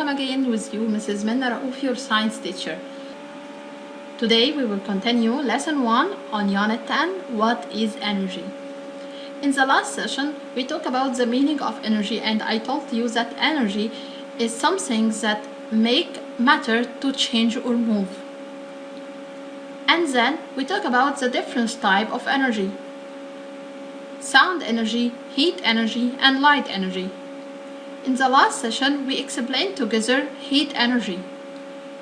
welcome again with you, Mrs. Minna Raouf, your science teacher. Today we will continue lesson 1 on unit 10, what is energy? In the last session, we talked about the meaning of energy, and I told you that energy is something that make matter to change or move. And then we talk about the different type of energy: sound energy, heat energy, and light energy. In the last session, we explained together heat energy.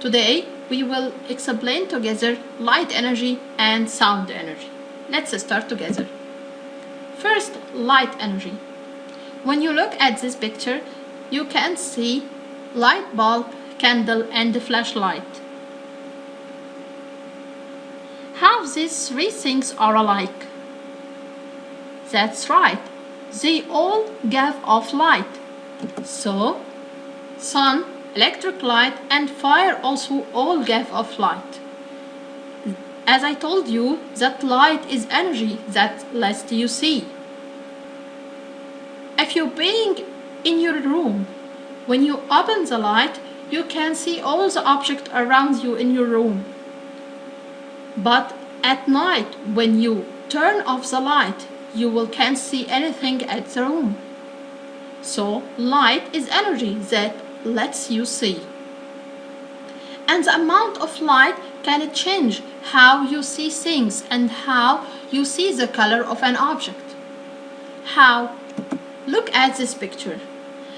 Today, we will explain together light energy and sound energy. Let's start together. First, light energy. When you look at this picture, you can see light bulb, candle, and flashlight. How these three things are alike? That's right, they all give off light. So, sun, electric light, and fire also all give off light. As I told you, that light is energy that lets you see. If you're being in your room, when you open the light, you can see all the objects around you in your room. But at night, when you turn off the light, you can't see anything at the room. So, light is energy that lets you see. And the amount of light can change how you see things and how you see the color of an object. How? Look at this picture.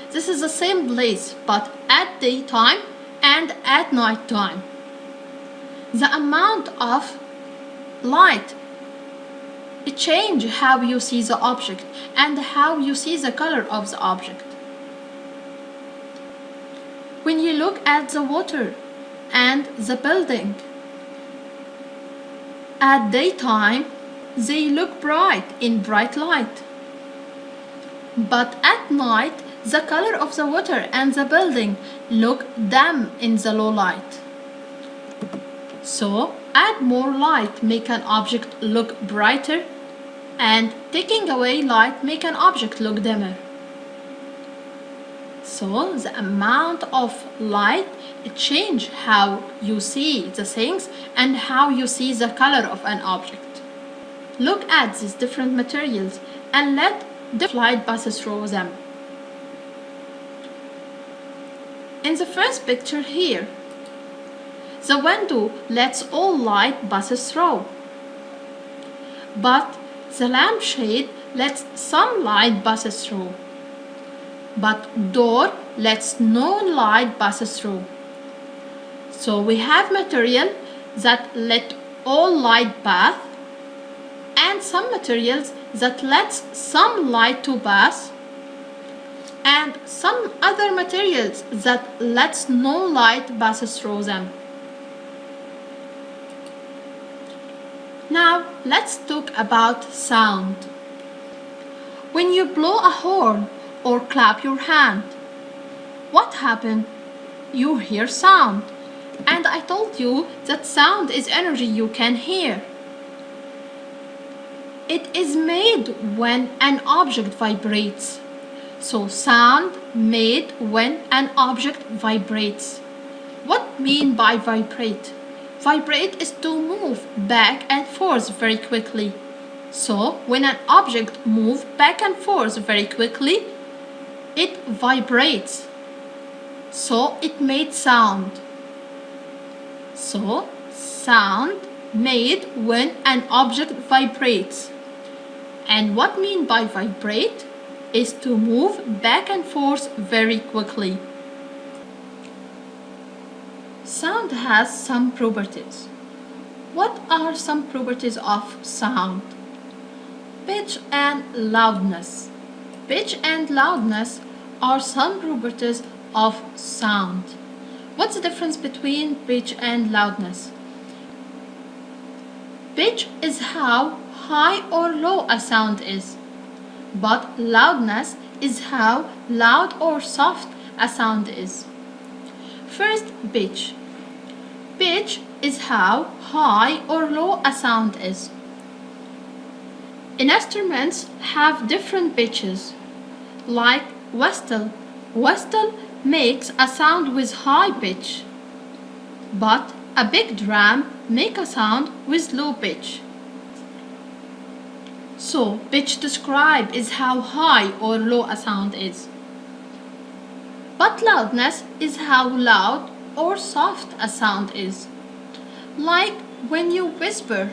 This is the same place, but at daytime and at night time. The amount of light it changes how you see the object and how you see the color of the object. When you look at the water and the building, at daytime they look bright in bright light, but at night the color of the water and the building look dim in the low light. So add more light make an object look brighter, and taking away light make an object look dimmer. So the amount of light it changes how you see the things and how you see the color of an object. Look at these different materials and let the light pass through them. In the first picture here, the window lets all light pass through, but the lampshade lets some light pass through, but door lets no light pass through. So we have material that let all light pass, and some materials that lets some light to pass, and some other materials that lets no light pass through them. Now let's talk about sound. When you blow a horn or clap your hand, what happens? You hear sound. And I told you that sound is energy you can hear. It is made when an object vibrates. So sound made when an object vibrates. What mean by vibrate? Vibrate is to move back and forth very quickly. So when an object moves back and forth very quickly, it vibrates. So it made sound. So sound made when an object vibrates. And what mean by vibrate is to move back and forth very quickly. Sound has some properties. What are some properties of sound? Pitch and loudness. Pitch and loudness are some properties of sound. What's the difference between pitch and loudness? Pitch is how high or low a sound is, but loudness is how loud or soft a sound is. First, pitch. Pitch is how high or low a sound is. Instruments have different pitches, like whistle. Whistle makes a sound with high pitch, but a big drum makes a sound with low pitch. So, pitch described is how high or low a sound is. But loudness is how loud or soft a sound is. Like when you whisper.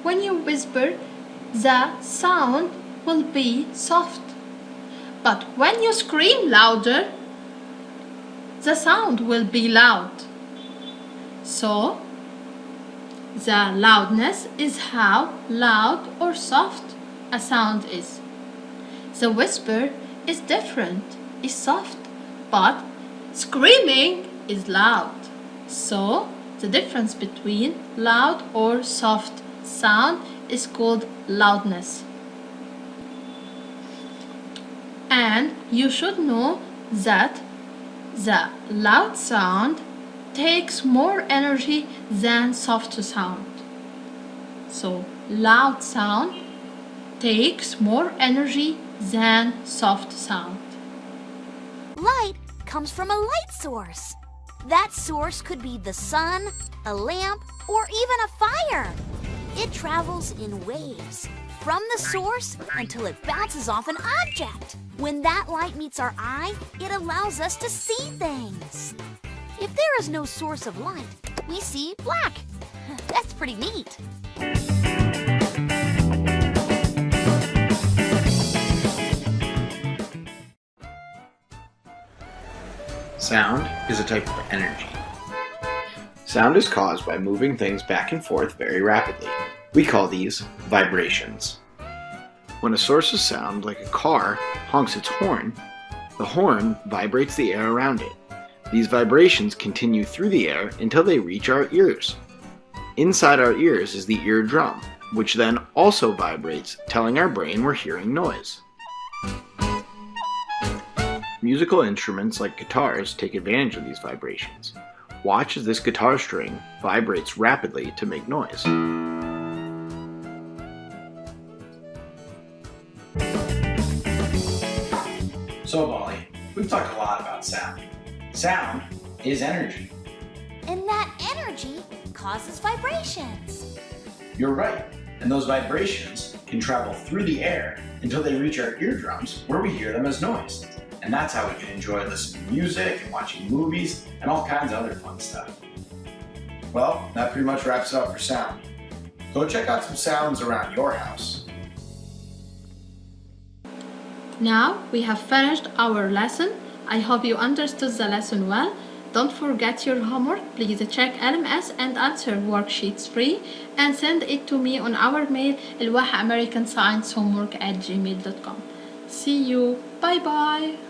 When you whisper, the sound will be soft. But when you scream louder, the sound will be loud. So, the loudness is how loud or soft a sound is. The whisper is different, is soft, but screaming is loud. So, the difference between loud or soft sound is called loudness. And you should know that the loud sound takes more energy than soft sound. So, loud sound takes more energy than soft sound. Light comes from a light source. That source could be the sun, a lamp, or even a fire. It travels in waves from the source until it bounces off an object. When that light meets our eye, it allows us to see things. If there is no source of light, we see black. That's pretty neat. Sound is a type of energy. Sound is caused by moving things back and forth very rapidly. We call these vibrations. When a source of sound, like a car, honks its horn, the horn vibrates the air around it. These vibrations continue through the air until they reach our ears. Inside our ears is the eardrum, which then also vibrates, telling our brain we're hearing noise. Musical instruments like guitars take advantage of these vibrations. Watch as this guitar string vibrates rapidly to make noise. So, Molly, we've talked a lot about sound. Sound is energy. And that energy causes vibrations. You're right. And those vibrations can travel through the air until they reach our eardrums, where we hear them as noise. And that's how we can enjoy listening to music and watching movies and all kinds of other fun stuff. Well, that pretty much wraps it up for sound. Go check out some sounds around your house. Now we have finished our lesson. I hope you understood the lesson well. Don't forget your homework. Please check LMS and answer worksheets free and send it to me on our mail الواحة American Science Homework @gmail.com. See you. Bye bye.